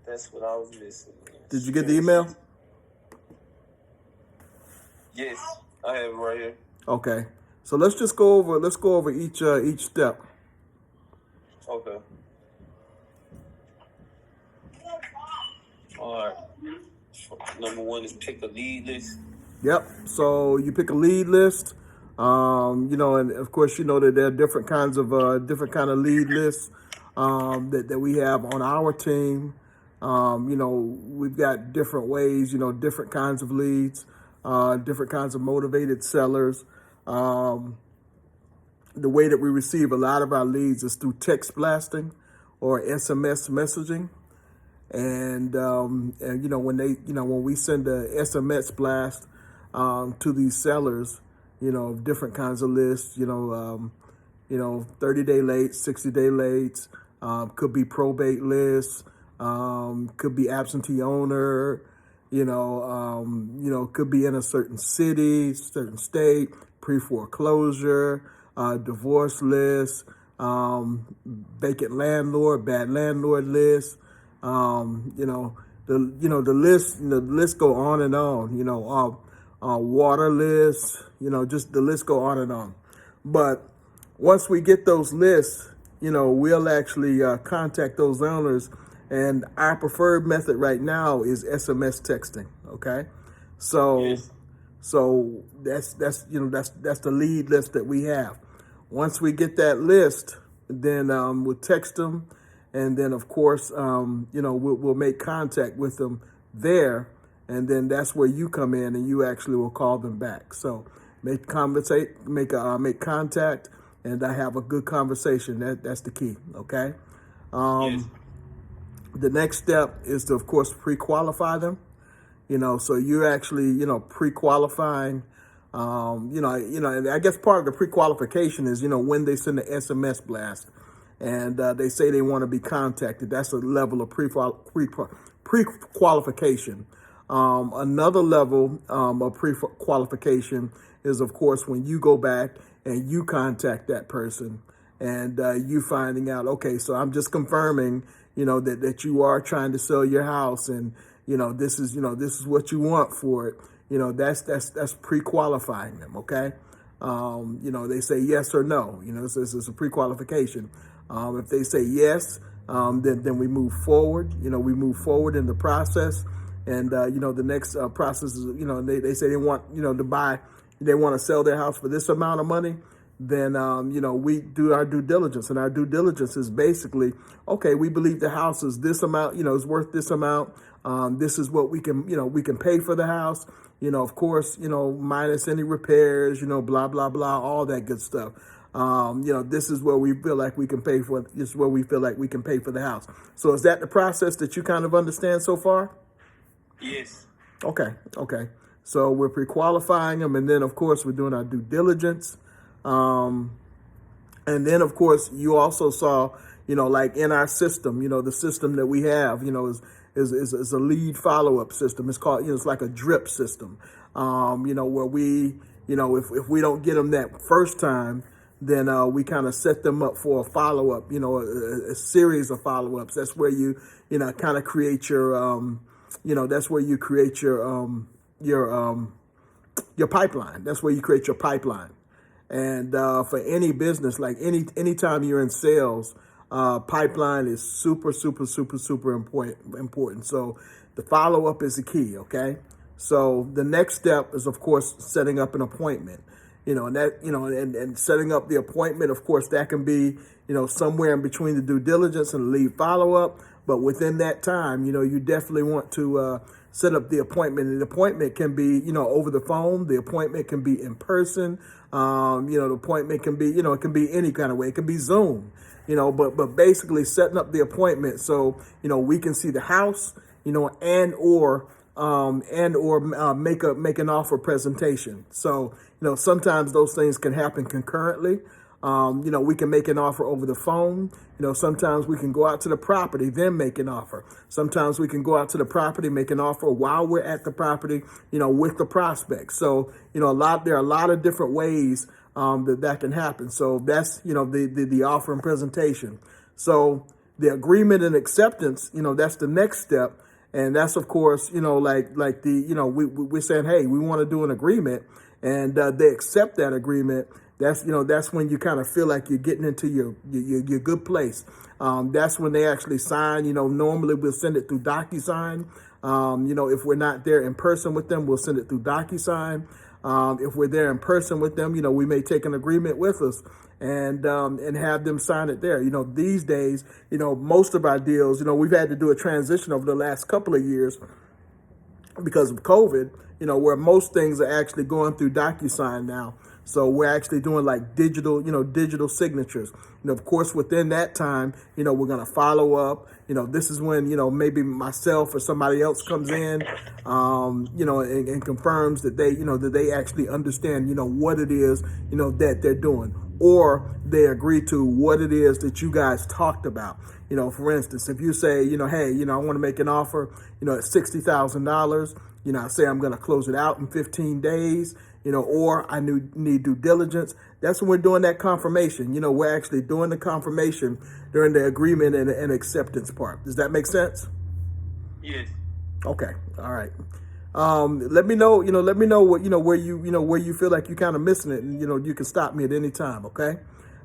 That's what I was missing. Did you get the email? Yes, I have it right here. Okay. So let's go over each step. Okay. All right. Number one is pick a lead list. Yep. So you pick a lead list. And of course, that there are different kinds of lead lists that we have on our team. We've got different ways, different kinds of leads, different kinds of motivated sellers. The way that we receive a lot of our leads is through text blasting or SMS messaging. And when we send a SMS blast to these sellers, different kinds of lists, 30-day late, 60-day late, could be probate lists, could be absentee owner, could be in a certain city, certain state, pre-foreclosure, divorce list, vacant landlord, bad landlord list. The list go on and on, water lists, just the list go on and on. But once we get those lists, we'll actually contact those owners, and our preferred method right now is SMS texting. Okay. So, Yes. so that's the lead list that we have. Once we get that list, then we'll text them. And then, of course, we'll make contact with them there, and then that's where you come in, and you actually will call them back. So make contact, and I have a good conversation. That's the key. Okay. Yes. The next step is to, of course, pre-qualify them. So you're actually, pre-qualifying. And I guess part of the pre-qualification is, when they send the SMS blast. And they say they want to be contacted. That's a level of pre-qualification. Another level of pre-qualification is, of course, when you go back and you contact that person, and you finding out, okay, so I'm just confirming, that you are trying to sell your house, and this is what you want for it. That's pre-qualifying them. Okay. They say yes or no. It's a pre-qualification. If they say yes, then we move forward. We move forward in the process, and the next process is, they say they want to buy, they want to sell their house for this amount of money. Then we do our due diligence, and our due diligence is basically, okay, we believe the house is this amount, is worth this amount. This is what we can pay for the house. Of course, minus any repairs, blah blah blah, all that good stuff. This is where we feel like we can pay for. This is where we feel like we can pay for the house. So is that the process that you kind of understand so far? Yes. Okay. So we're pre-qualifying them, and then of course we're doing our due diligence. And then of course you also saw, like in our system, the system that we have, is a lead follow-up system. It's called, it's like a drip system. Where we, if we don't get them that first time, then we kind of set them up for a follow-up, a series of follow-ups. That's where you, kind of create your, that's where you create your pipeline. That's where you create your pipeline. And for any business, like anytime you're in sales, pipeline is super, super, super, super important. So the follow-up is the key. Okay. So the next step is, of course, setting up an appointment. And setting up the appointment, of course, that can be, somewhere in between the due diligence and the lead follow-up. But within that time, you definitely want to set up the appointment. And the appointment can be, over the phone. The appointment can be in person. The appointment can be, it can be any kind of way. It can be Zoom, but basically setting up the appointment so, we can see the house, and or make an offer presentation. So, sometimes those things can happen concurrently. We can make an offer over the phone. Sometimes we can go out to the property, then make an offer. Sometimes we can go out to the property, make an offer while we're at the property, with the prospect. So, there are a lot of different ways that can happen. So that's, the offer and presentation. So The agreement and acceptance, that's the next step. And that's, of course, like the, we're saying, hey, we want to do an agreement, and they accept that agreement. That's when you kind of feel like you're getting into your good place. That's when they actually sign. Normally we'll send it through DocuSign. If we're not there in person with them, we'll send it through DocuSign. If we're there in person with them, we may take an agreement with us and have them sign it there. These days, most of our deals, we've had to do a transition over the last couple of years because of COVID, where most things are actually going through DocuSign now. So we're actually doing like digital signatures. Of course, within that time, we're going to follow up. This is when, maybe myself or somebody else comes in, and confirms that they actually understand, what it is, that they're doing, or they agree to what it is that you guys talked about. For instance, if you say, hey, I want to make an offer, at $60,000, I say I'm going to close it out in 15 days, or I need due diligence. That's when we're doing that confirmation. We're actually doing the confirmation during the agreement and acceptance part. Does that make sense? Yes. Okay. All right. Let me know, what, where you feel like you're kind of missing it, and, you can stop me at any time. Okay.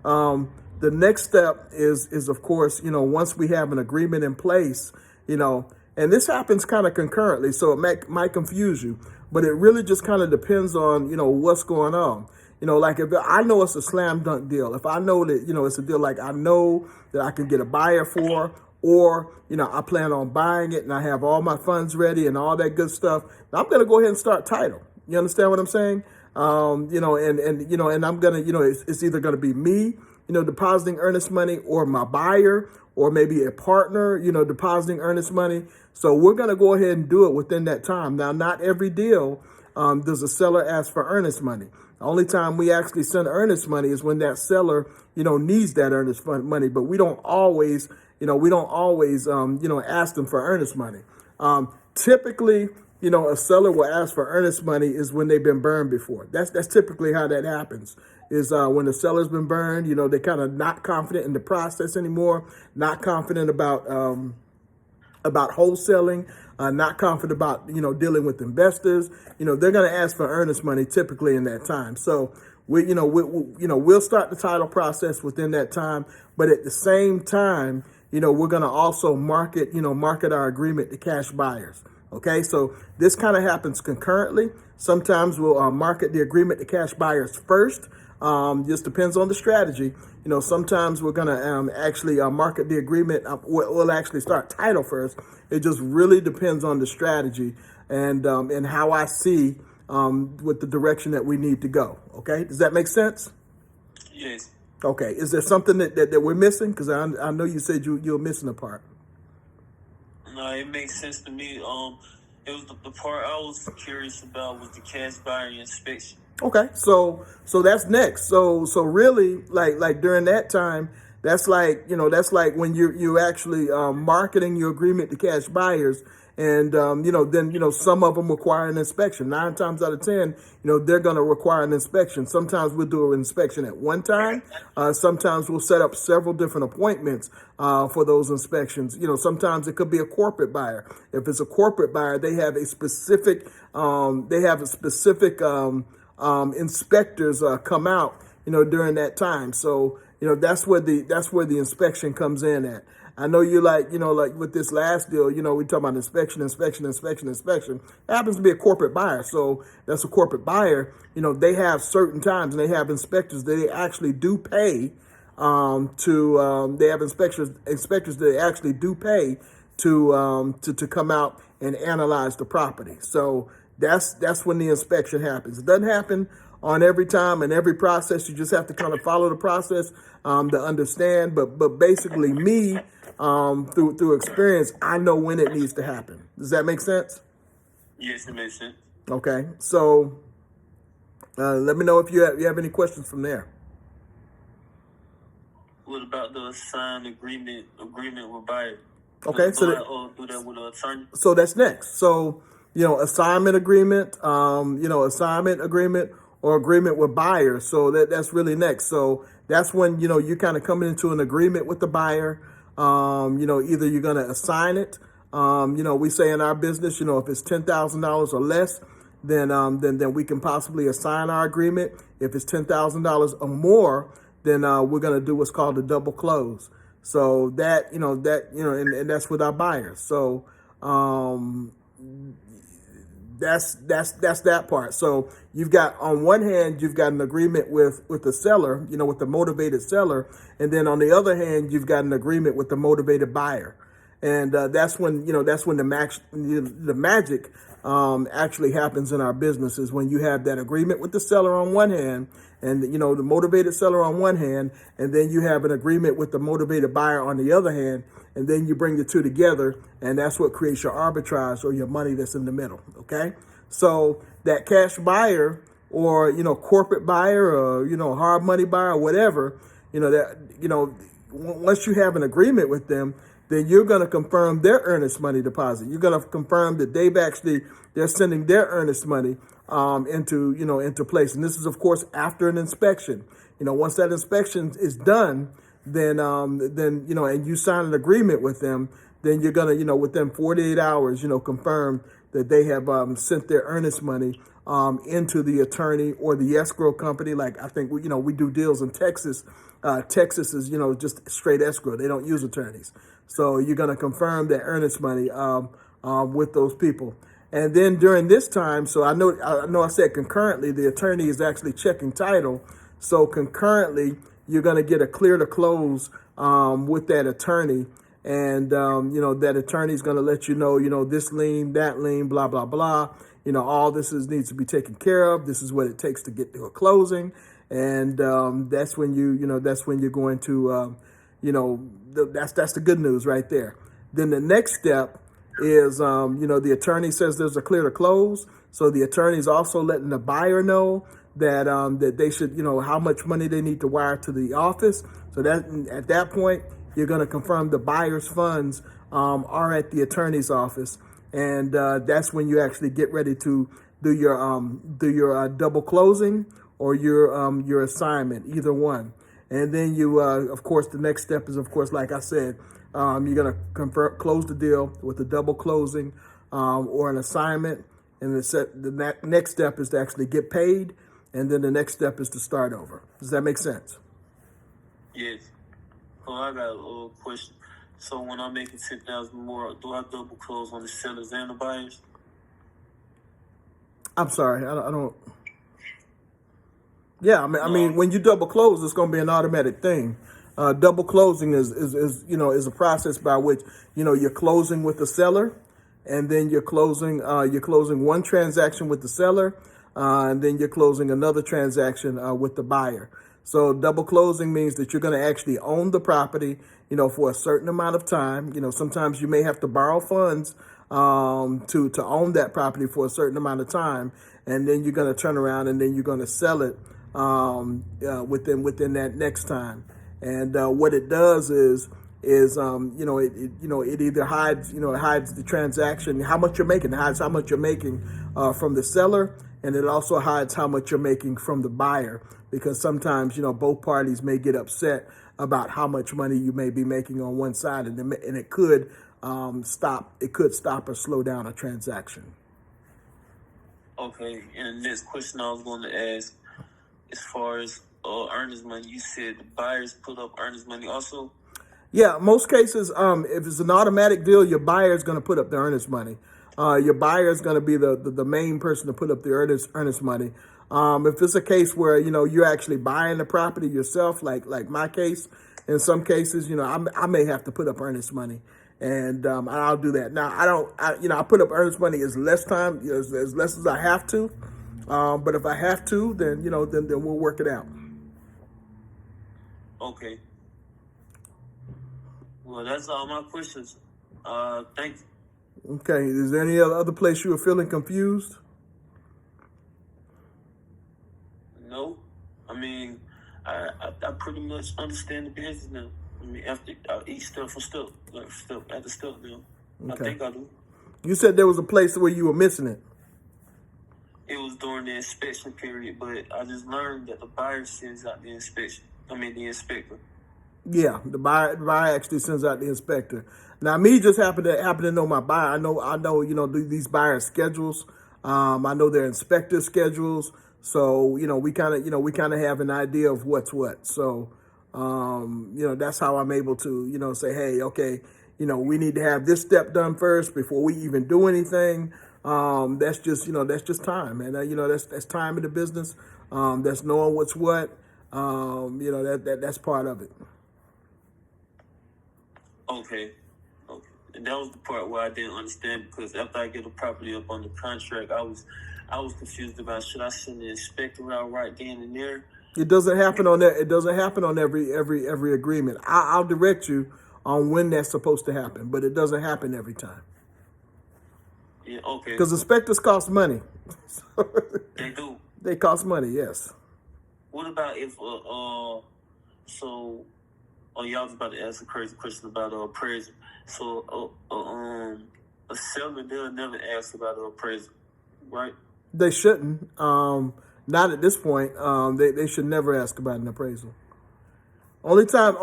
The next step is of course, once we have an agreement in place, and this happens kind of concurrently, so it might confuse you, but it really just kind of depends on, what's going on. Like if I know it's a slam dunk deal, if I know that, it's a deal like I know that I can get a buyer for, or, I plan on buying it and I have all my funds ready and all that good stuff, I'm going to go ahead and start title. You understand what I'm saying? And I'm going to, it's either going to be me, depositing earnest money, or my buyer, or maybe a partner, depositing earnest money. So we're going to go ahead and do it within that time. Now, not every deal does a seller ask for earnest money. The only time we actually send earnest money is when that seller, needs that earnest money. But we don't always, ask them for earnest money. Typically, a seller will ask for earnest money is when they've been burned before. That's typically how that happens. Is when the seller's been burned, they're kind of not confident in the process anymore, not confident about wholesaling, not confident about, dealing with investors. They're going to ask for earnest money typically in that time. So we'll start the title process within that time, but at the same time, we're going to also market our agreement to cash buyers. Okay, so this kind of happens concurrently. Sometimes we'll market the agreement to cash buyers first. Just depends on the strategy. Sometimes we're going to actually market the agreement. We'll actually start title first. It just really depends on the strategy and how I see with the direction that we need to go. Okay, does that make sense? Yes. Okay, is there something that we're missing? Because I know you said you're missing a part. No, it makes sense to me. It was the part I was curious about was the cash buyer inspection. Okay, so that's next. So really, like during that time, that's like when you're actually marketing your agreement to cash buyers, and then some of them require an inspection. 9 times out of 10, they're going to require an inspection. Sometimes we'll do an inspection at one time. Sometimes we'll set up several different appointments for those inspections. Sometimes it could be a corporate buyer. If it's a corporate buyer, they have a specific inspectors come out, during that time. So, that's where the inspection comes in at. I know you like with this last deal, we talk about inspection. It happens to be a corporate buyer. So that's a corporate buyer. They have certain times and they have inspectors that they actually do pay they have inspectors that they actually do pay to come out and analyze the property. So that's when the inspection happens. It doesn't happen on every time and every process. You just have to kind of follow the process to understand. But basically, me through experience, I know when it needs to happen. Does that make sense? Yes, it makes sense. Okay, so let me know if you have any questions from there. What about the signed agreement with buyer? Okay, do that with an attorney. So that's next. So assignment agreement, or agreement with buyers. So that's really next. So that's when you're kind of coming into an agreement with the buyer. Either you're going to assign it. We say in our business, if it's $10,000 or less, then we can possibly assign our agreement. If it's $10,000 or more, then we're going to do what's called a double close. So and that's with our buyers. So that's that part. So you've got, on one hand, you've got an agreement with the seller, with the motivated seller, and then on the other hand, you've got an agreement with the motivated buyer, and that's when the magic actually happens in our business, is when you have that agreement with the seller on one hand, and the motivated seller on one hand, and then you have an agreement with the motivated buyer on the other hand, and then you bring the two together, and that's what creates your arbitrage, or your money that's in the middle. Okay, so that cash buyer, or corporate buyer, or hard money buyer, or whatever, once you have an agreement with them, then you're going to confirm their earnest money deposit. You're going to confirm that they're sending their earnest money into place. And this is, of course, after an inspection. Once that inspection is done, then and you sign an agreement with them, then you're going to, within 48 hours, confirm that they have sent their earnest money into the attorney or the escrow company. Like, I think we do deals in Texas. Texas is just straight escrow. They don't use attorneys. So you're going to confirm that earnest money with those people. And then during this time, so I know I said concurrently, the attorney is actually checking title. So concurrently, you're going to get a clear to close with that attorney. And, that attorney is going to let you know, this lien, that lien, blah, blah, blah. All needs to be taken care of. This is what it takes to get to a closing. And that's when you're going to, that's the good news right there. Then the next step is, the attorney says there's a clear to close. So the attorney is also letting the buyer know that that they should, how much money they need to wire to the office. So that at that point, you're going to confirm the buyer's funds are at the attorney's office, and that's when you actually get ready to do your double closing or your assignment, either one. And then you, of course, the next step is, of course, like I said, you're going to close the deal with a double closing or an assignment. And the next step is to actually get paid. And then the next step is to start over. Does that make sense? Yes. Oh, I got a little question. So when I'm making $10,000 more, do I double close on the sellers and the buyers? I'm sorry, I don't. Yeah, I mean, when you double close, it's going to be an automatic thing. Double closing is a process by which you're closing with the seller, and then you're closing one transaction with the seller, and then you're closing another transaction with the buyer. So double closing means that you're going to actually own the property, for a certain amount of time. Sometimes you may have to borrow funds to own that property for a certain amount of time, and then you're going to turn around and then you're going to sell it within that next time. And what it does is it either hides the transaction, how much you're making, it hides how much you're making from the seller, and it also hides how much you're making from the buyer, because sometimes both parties may get upset about how much money you may be making on one side, and it could stop or slow down a transaction. Okay, and the next question I was going to ask, as far as earnest money, you said the buyers put up earnest money also? Yeah, most cases, if it's an automatic deal, your buyer is going to put up the earnest money. Your buyer is going to be the main person to put up the earnest money. If it's a case where you're actually buying the property yourself, like my case, in some cases, I may have to put up earnest money, and I'll do that. Now I put up earnest money as less as I have to, but if I have to, then then we'll work it out. Okay. Well, that's all my questions. Thank you. Okay. Is there any other place you were feeling confused? No. I mean, I pretty much understand the business now. I mean, after each step for step, like step after step now. Okay. I think I do. You said there was a place where you were missing it. It was during the inspection period, but I just learned that the buyer sends out the inspection. I mean, the inspector. Yeah, the buyer actually sends out the inspector. Now, me just happen to know my buyer. I know, these buyer schedules. I know their inspector schedules. So, we kind of have an idea of what's what. So, that's how I'm able to, say, hey, okay, we need to have this step done first before we even do anything. That's just time, and that's time in the business. That's knowing what's what. That's part of it. Okay. Okay. And that was the part where I didn't understand because after I get the property up on the contract, I was confused about should I send the inspector out right then and there. It doesn't happen on that. It doesn't happen on every agreement. I'll direct you on when that's supposed to happen, but it doesn't happen every time Yeah, okay. because inspectors cost money. They do. They cost money. Yes. What about if so y'all was about to ask a crazy question about appraisal. So a seller they'll never ask about appraisal, right? They shouldn't. Not at this point. They should never ask about an appraisal. Only time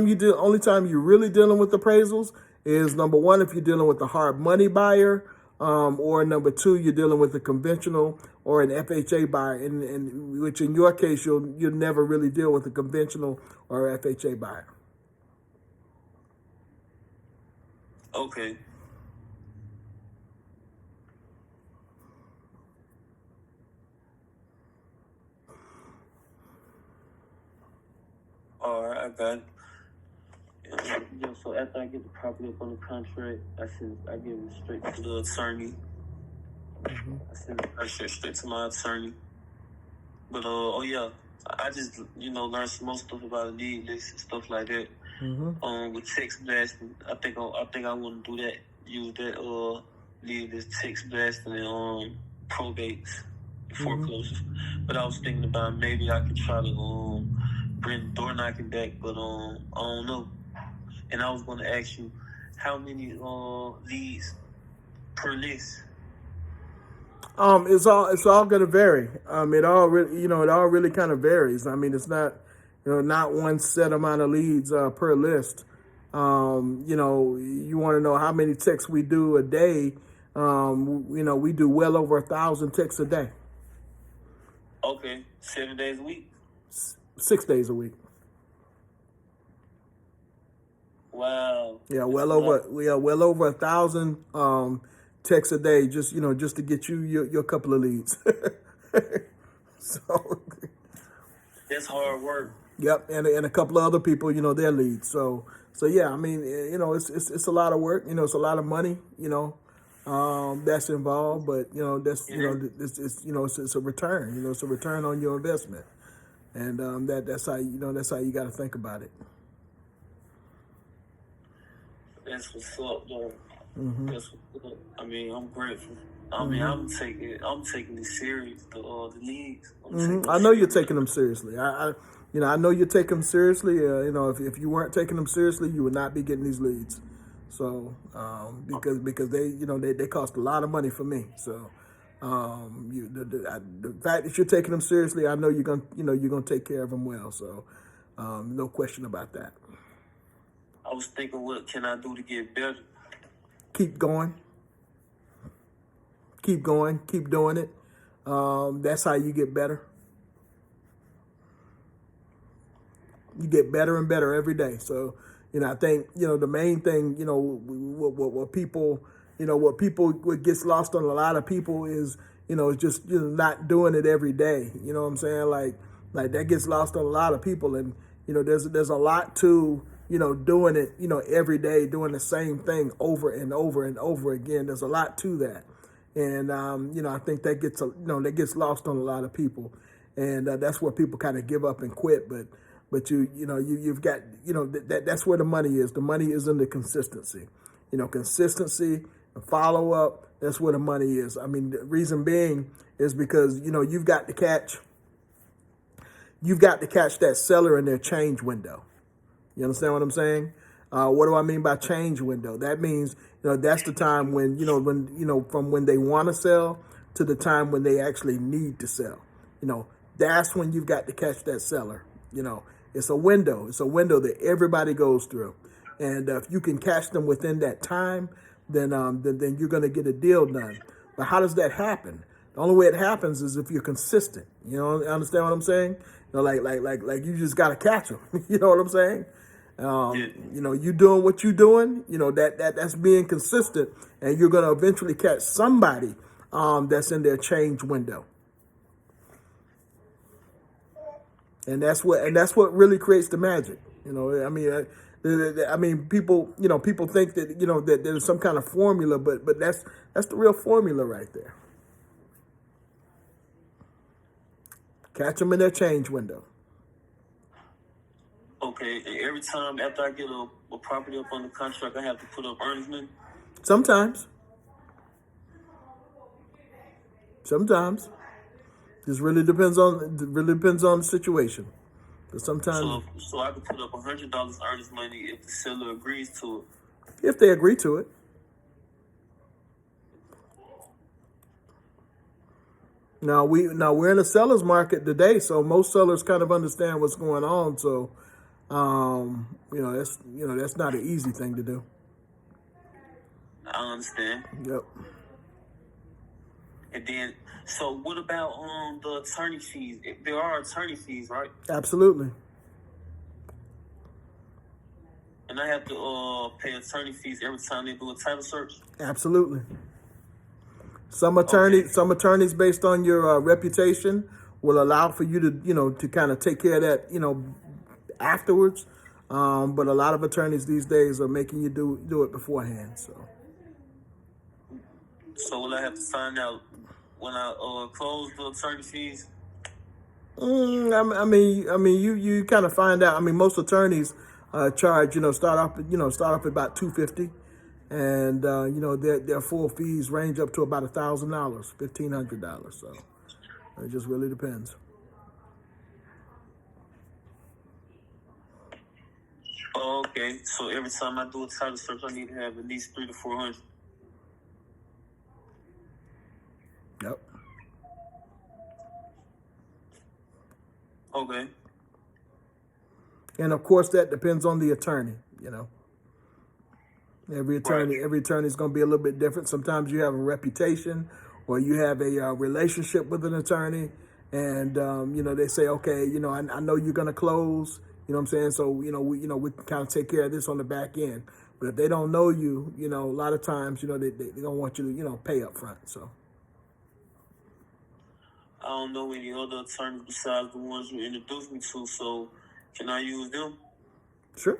you're really dealing with appraisals is number one if you're dealing with a hard money buyer, or number two you're dealing with a conventional or an FHA buyer, and which in your case you'll never really deal with a conventional or FHA buyer. Okay. All right, I got it. Yeah, so after I get the property up on the contract, I give it straight to the attorney. I send the contract straight to my attorney. But oh yeah, I just learned some more stuff about a lead list and stuff like that. With text blasting, I think I want to do that. Use that lead list text blasting and probates, foreclosures. But I was thinking about maybe I could try to bring door knocking back, but I don't know. And I was going to ask you how many leads per list. It's all going to vary. It all really kind of varies. I mean, it's not one set amount of leads per list. You want to know how many texts we do a day. We do well over 1,000 texts a day. Okay, 7 days a week. 6 days a week. Wow. Yeah, well over 1,000 texts a day, just to get you your couple of leads. So that's hard work. Yep, and a couple of other people, their leads. So yeah, I mean, it's a lot of work. It's a lot of money. That's involved, but that's it's a return. It's a return on your investment, and that's how you got to think about it. That's what's up, though. That's what's up. I mean, I'm grateful. I mean, I'm taking it serious. The leagues. I know you're taking them seriously. I know you're taking them seriously. If you weren't taking them seriously, you would not be getting these leads. So, because they cost a lot of money for me. So, the fact that you're taking them seriously, I know you're gonna take care of them well. So, no question about that. I was thinking, what can I do to get better? Keep going. Keep going. Keep doing it. That's how you get better. You get better and better every day. So, I think, the main thing, what people, what gets lost on a lot of people is, just not doing it every day. You know what I'm saying? Like that gets lost on a lot of people. And, there's a lot to, doing it, every day, doing the same thing over and over and over again. There's a lot to that. And, I think that gets lost on a lot of people. And that's where people kind of give up and quit. But you've got, that's where the money is. The money is in the consistency. Consistency, and follow up, that's where the money is. I mean, the reason being is because, you've got to catch that seller in their change window. You understand what I'm saying? What do I mean by change window? That means, that's the time when from when they want to sell to the time when they actually need to sell. That's when you've got to catch that seller, It's a window. It's a window that everybody goes through, and if you can catch them within that time, then you're going to get a deal done. But how does that happen? The only way it happens is if you're consistent. You know, understand what I'm saying? You know, like you just got to catch them. You know what I'm saying? You know, you doing what you doing. You know that's being consistent, and you're going to eventually catch somebody that's in their change window. And that's what really creates the magic. You know, I mean, people, you know, people think that, you know, that there's some kind of formula, but that's the real formula right there. Catch them in their change window. Okay, and every time after I get a property up on the contract, I have to put up earnest money? Sometimes. Just really depends on the situation. But sometimes, So I could put up $100 earnest money if the seller agrees to it. if they agree to it. Now we're in a seller's market today, so most sellers kind of understand what's going on. So, you know that's not an easy thing to do. I understand. Yep. And then, so what about the attorney fees? There are attorney fees, right? Absolutely. And I have to pay attorney fees every time they do a title search? Absolutely. Some attorneys, based on your reputation, will allow for you to kind of take care of that, afterwards. But a lot of attorneys these days are making you do it beforehand. So will I have to find out when I close the attorney fees? I mean, you kind of find out. I mean, most attorneys charge, start off at about $250, and their full fees range up to about $1,000, $1,500. So it just really depends. Oh, okay. So every time I do a title search, I need to have at least $300 to $400. Yep. Okay. And of course, that depends on the attorney. Every attorney is going to be a little bit different. Sometimes you have a reputation, or you have a relationship with an attorney, and they say, okay, I know you're going to close. You know what I'm saying? So we can kind of take care of this on the back end. But if they don't know you, a lot of times, they don't want you to pay up front. So. I don't know any other attorneys besides the ones you introduced me to, so can I use them? Sure.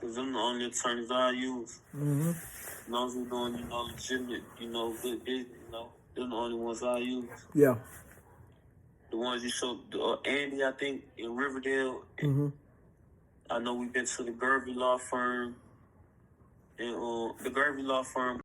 Because them the only attorneys I use. Mm-hmm. Those who doing, legitimate, good business, they're the only ones I use. Yeah. The ones you showed, Andy, I think, in Riverdale. Mm-hmm. I know we've been to the Garvey Law Firm. And the Garvey Law Firm